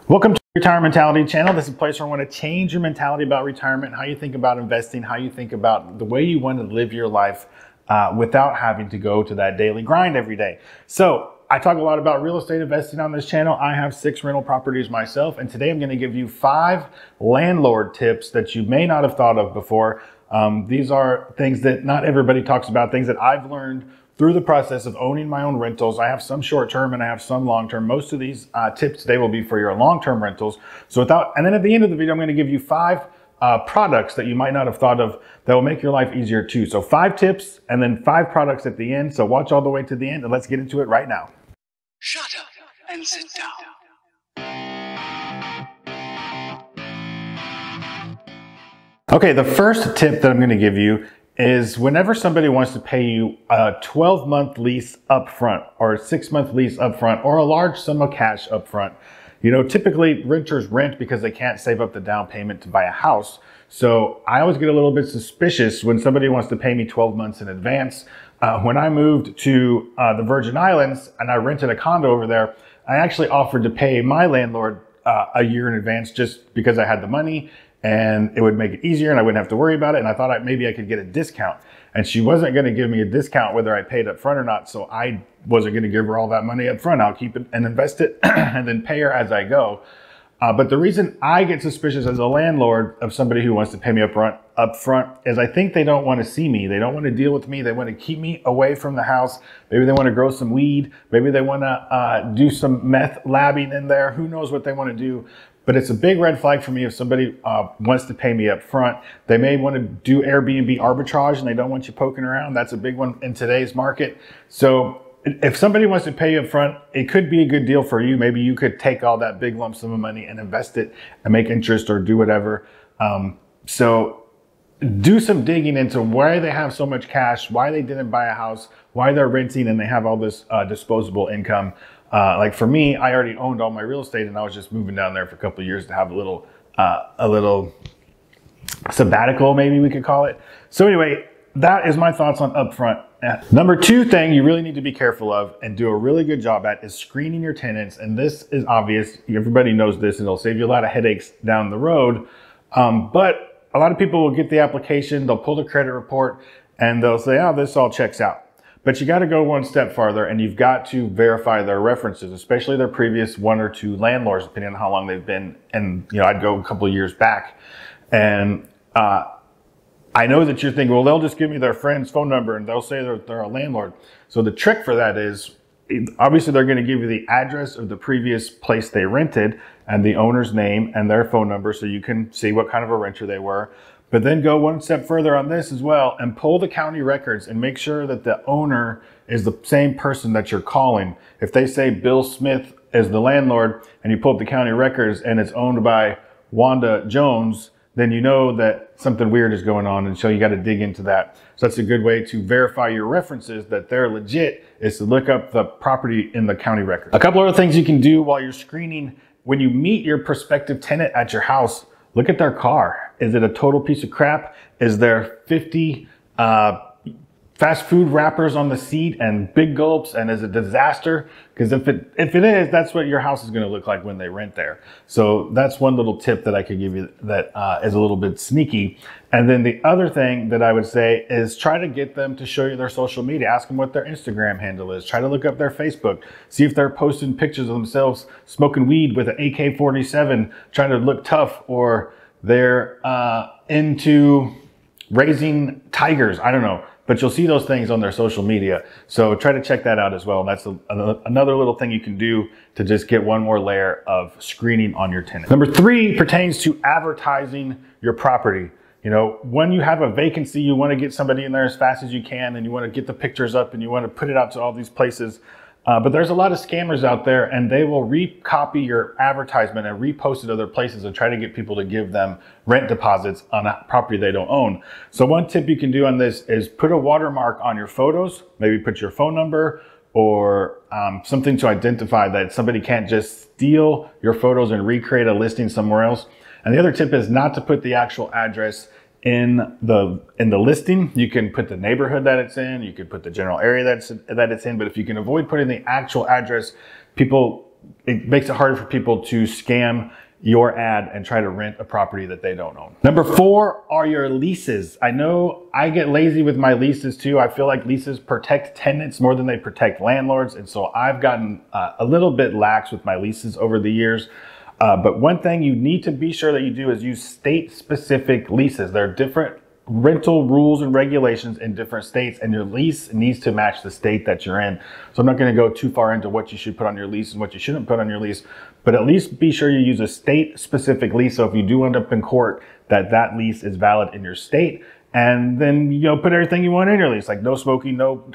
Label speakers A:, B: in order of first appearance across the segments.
A: Welcome to the Retirement Mentality channel. This is a place where I want to change your mentality about retirement, how you think about investing, how you think about the way you want to live your life without having to go to that daily grind every day. So I talk a lot about real estate investing on this channel. I have 6 rental properties myself, and today I'm going to give you 5 landlord tips that you may not have thought of before. These are things that not everybody talks about, things that I've learned through the process of owning my own rentals. I have some short-term and I have some long-term. Most of these tips today will be for your long-term rentals. And then at the end of the video, I'm going to give you 5 products that you might not have thought of that will make your life easier too. So 5 tips and then 5 products at the end. So watch all the way to the end and let's get into it right now.
B: Shut up and sit down.
A: Okay, the first tip that I'm going to give you is whenever somebody wants to pay you a 12-month lease upfront or a 6-month lease upfront or a large sum of cash upfront. You know, typically renters rent because they can't save up the down payment to buy a house. So I always get a little bit suspicious when somebody wants to pay me 12 months in advance. When I moved to the Virgin Islands and I rented a condo over there, I actually offered to pay my landlord a year in advance just because I had the money. And it would make it easier and I wouldn't have to worry about it. And I thought maybe I could get a discount. And she wasn't going to give me a discount whether I paid up front or not. So I wasn't going to give her all that money up front. I'll keep it and invest it and then pay her as I go. But the reason I get suspicious as a landlord of somebody who wants to pay me up front is I think they don't want to see me. They don't want to deal with me. They want to keep me away from the house. Maybe they want to grow some weed. Maybe they want to do some meth labbing in there. Who knows what they want to do. But it's a big red flag for me if somebody wants to pay me up front. They may want to do Airbnb arbitrage and they don't want you poking around. That's a big one in today's market. So if somebody wants to pay you up front, it could be a good deal for you. Maybe you could take all that big lump sum of money and invest it and make interest or do whatever. So do some digging into why they have so much cash, why they didn't buy a house, why they're renting and they have all this disposable income. Like for me, I already owned all my real estate and I was just moving down there for a couple of years to have a little sabbatical, maybe we could call it. So anyway, that is my thoughts on upfront. Number 2 thing you really need to be careful of and do a really good job at is screening your tenants. And this is obvious. Everybody knows this and it'll save you a lot of headaches down the road. But a lot of people will get the application, they'll pull the credit report and they'll say, oh, this all checks out. But you got to go one step farther and you've got to verify their references, especially their previous 1 or 2 landlords, depending on how long they've been. And, you know, I'd go a couple of years back. And I know that you're thinking, well, they'll just give me their friend's phone number and they'll say they're a landlord. So the trick for that is, obviously they're going to give you the address of the previous place they rented and the owner's name and their phone number so you can see what kind of a renter they were. But then go one step further on this as well and pull the county records and make sure that the owner is the same person that you're calling. If they say Bill Smith is the landlord and you pull up the county records and it's owned by Wanda Jones, then you know that something weird is going on, and so you got to dig into that. So that's a good way to verify your references that they're legit, is to look up the property in the county record. A couple other things you can do while you're screening: when you meet your prospective tenant at your house, look at their car. Is it a total piece of crap? Is there 50 fast food wrappers on the seat and big gulps, and is it a disaster? Because if it is, that's what your house is going to look like when they rent there. So that's one little tip that I could give you that is a little bit sneaky. And then the other thing that I would say is try to get them to show you their social media. Ask them what their Instagram handle is. Try to look up their Facebook. See if they're posting pictures of themselves smoking weed with an AK-47, trying to look tough, or they're into raising tigers. I don't know. But you'll see those things on their social media. So try to check that out as well. And that's another little thing you can do to just get one more layer of screening on your tenant. Number 3 pertains to advertising your property. You know, when you have a vacancy, you want to get somebody in there as fast as you can, and you want to get the pictures up and you want to put it out to all these places. But there's a lot of scammers out there, and they will recopy your advertisement and repost it other places and try to get people to give them rent deposits on a property they don't own. So one tip you can do on this is put a watermark on your photos, maybe put your phone number or something to identify that somebody can't just steal your photos and recreate a listing somewhere else. And the other tip is not to put the actual address in the listing. You can put the neighborhood that it's in, you could put the general area that it's in, but if you can avoid putting the actual address, people it makes it harder for people to scam your ad and try to rent a property that they don't own. Number 4 are your leases. I know I get lazy with my leases too. I feel like leases protect tenants more than they protect landlords. And so I've gotten a little bit lax with my leases over the years. But one thing you need to be sure that you do is use state-specific leases. There are different rental rules and regulations in different states, and your lease needs to match the state that you're in. So I'm not going to go too far into what you should put on your lease and what you shouldn't put on your lease, but at least be sure you use a state-specific lease. So if you do end up in court, that lease is valid in your state. And then, you know, put everything you want in your lease, like no smoking, no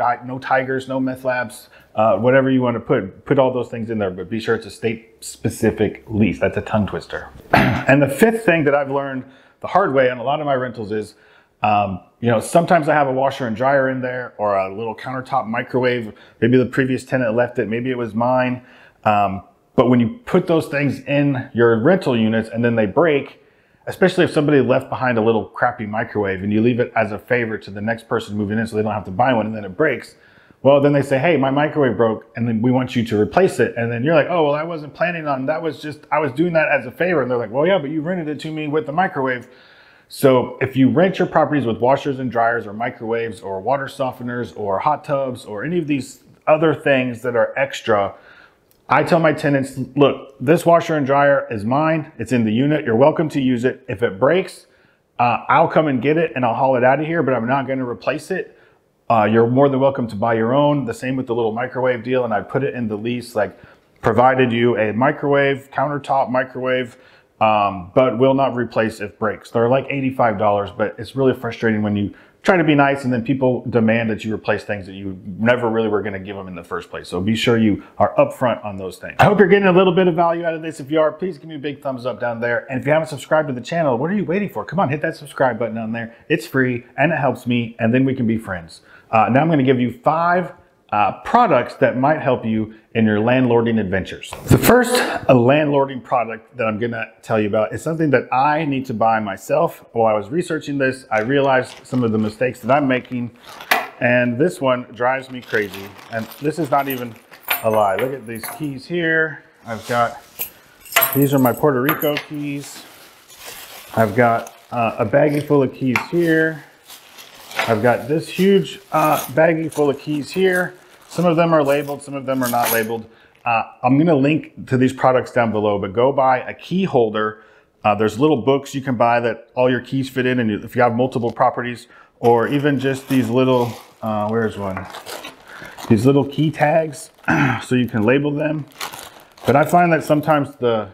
A: tigers, no meth labs, whatever you want to put all those things in there, but be sure it's a state-specific lease. That's a tongue twister. And the 5th thing that I've learned the hard way on a lot of my rentals is, you know, sometimes I have a washer and dryer in there, or a little countertop microwave. Maybe the previous tenant left it, maybe it was mine. But when you put those things in your rental units and then they break, especially if somebody left behind a little crappy microwave and you leave it as a favor to the next person moving in so they don't have to buy one, and then it breaks, well, then they say, hey, my microwave broke and then we want you to replace it. And then you're like, oh, well, I wasn't planning on that. I was doing that as a favor. And they're like, well, yeah, but you rented it to me with the microwave. So if you rent your properties with washers and dryers or microwaves or water softeners or hot tubs or any of these other things that are extra, I tell my tenants, look, this washer and dryer is mine. It's in the unit. You're welcome to use it. If it breaks, I'll come and get it and I'll haul it out of here, but I'm not going to replace it. You're more than welcome to buy your own. The same with the little microwave deal. And I put it in the lease, like provided you a microwave, countertop microwave, but will not replace if breaks. They're like $85, but it's really frustrating when you try to be nice and then people demand that you replace things that you never really were going to give them in the first place. So be sure you are upfront on those things. I hope you're getting a little bit of value out of this. If you are, please give me a big thumbs up down there. And if you haven't subscribed to the channel, what are you waiting for? Come on, hit that subscribe button down there. It's free and it helps me, and then we can be friends. Now I'm going to give you 5 products that might help you in your landlording adventures. The first landlording product that I'm gonna tell you about is something that I need to buy myself. While I was researching this, I realized some of the mistakes that I'm making, and this one drives me crazy. And this is not even a lie. Look at these keys here. These are my Puerto Rico keys. I've got a baggie full of keys here. I've got this huge baggie full of keys here. Some of them are labeled, some of them are not labeled. I'm gonna link to these products down below, but go buy a key holder. There's little books you can buy that all your keys fit in, and if you have multiple properties, or even just these little, where's one? These little key tags, so you can label them. But I find that sometimes the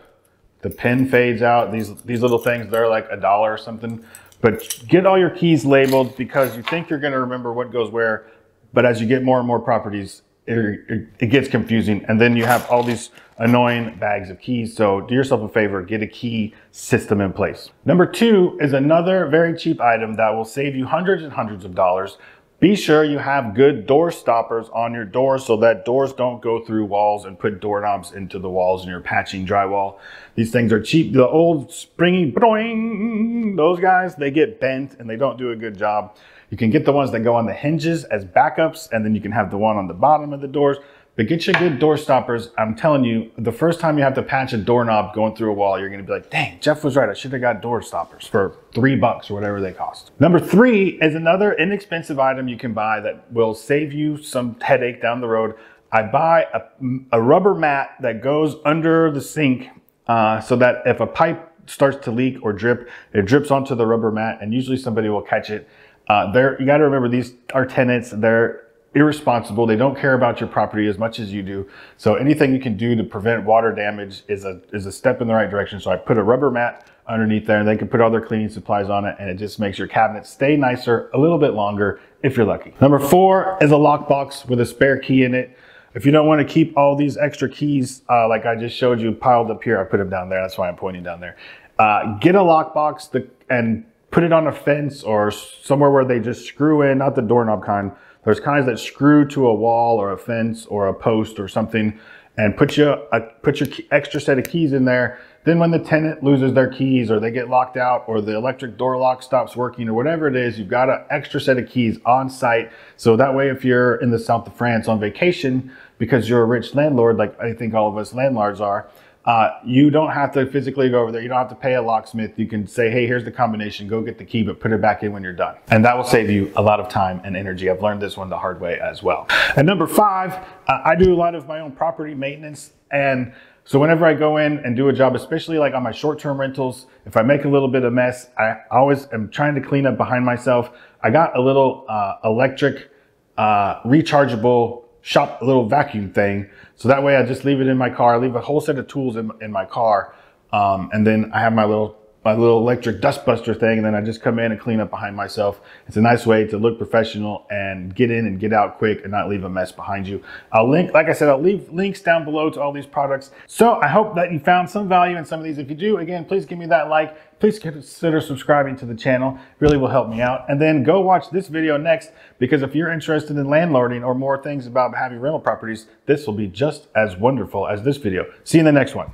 A: pin fades out. These little things, they're like $1 or something. But get all your keys labeled, because you think you're gonna remember what goes where, but as you get more and more properties, it gets confusing. And then you have all these annoying bags of keys. So do yourself a favor, get a key system in place. Number 2 is another very cheap item that will save you hundreds and hundreds of dollars. Be sure you have good door stoppers on your doors so that doors don't go through walls and put doorknobs into the walls and you're patching drywall. These things are cheap. The old springy, boing, those guys, they get bent and they don't do a good job. You can get the ones that go on the hinges as backups, and then you can have the one on the bottom of the doors. But get your good door stoppers. I'm telling you, the first time you have to patch a doorknob going through a wall, you're gonna be like, dang, Jeff was right. I should have got door stoppers for $3 or whatever they cost. Number 3 is another inexpensive item you can buy that will save you some headache down the road. I buy a rubber mat that goes under the sink so that if a pipe starts to leak or drip, it drips onto the rubber mat, and usually somebody will catch it. You gotta remember, these are tenants, they're irresponsible. They don't care about your property as much as you do. So anything you can do to prevent water damage is a step in the right direction. So I put a rubber mat underneath there, and they can put all their cleaning supplies on it, and it just makes your cabinet stay nicer a little bit longer if you're lucky. Number 4 is a lockbox with a spare key in it. If you don't want to keep all these extra keys, like I just showed you piled up here, I put them down there. That's why I'm pointing down there. Get a lockbox and put it on a fence or somewhere where they just screw in, not the doorknob kind. There's kinds that screw to a wall or a fence or a post or something, and put your extra set of keys in there. Then when the tenant loses their keys, or they get locked out, or the electric door lock stops working, or whatever it is, you've got an extra set of keys on site. So that way, if you're in the south of France on vacation, because you're a rich landlord, like I think all of us landlords are. You don't have to physically go over there. You don't have to pay a locksmith. You can say, hey, here's the combination, go get the key, but put it back in when you're done. And that will save you a lot of time and energy. I've learned this one the hard way as well. And number 5, I do a lot of my own property maintenance. And so whenever I go in and do a job, especially like on my short-term rentals, if I make a little bit of mess, I always am trying to clean up behind myself. I got a little electric rechargeable shop, a little vacuum thing. So that way I just leave it in my car. I leave a whole set of tools in my car. And then I have my little electric dust buster thing. And then I just come in and clean up behind myself. It's a nice way to look professional and get in and get out quick and not leave a mess behind you. Like I said, I'll leave links down below to all these products. So I hope that you found some value in some of these. If you do, again, please give me that like. Please consider subscribing to the channel. It really will help me out. And then go watch this video next, because if you're interested in landlording or more things about having rental properties, this will be just as wonderful as this video. See you in the next one.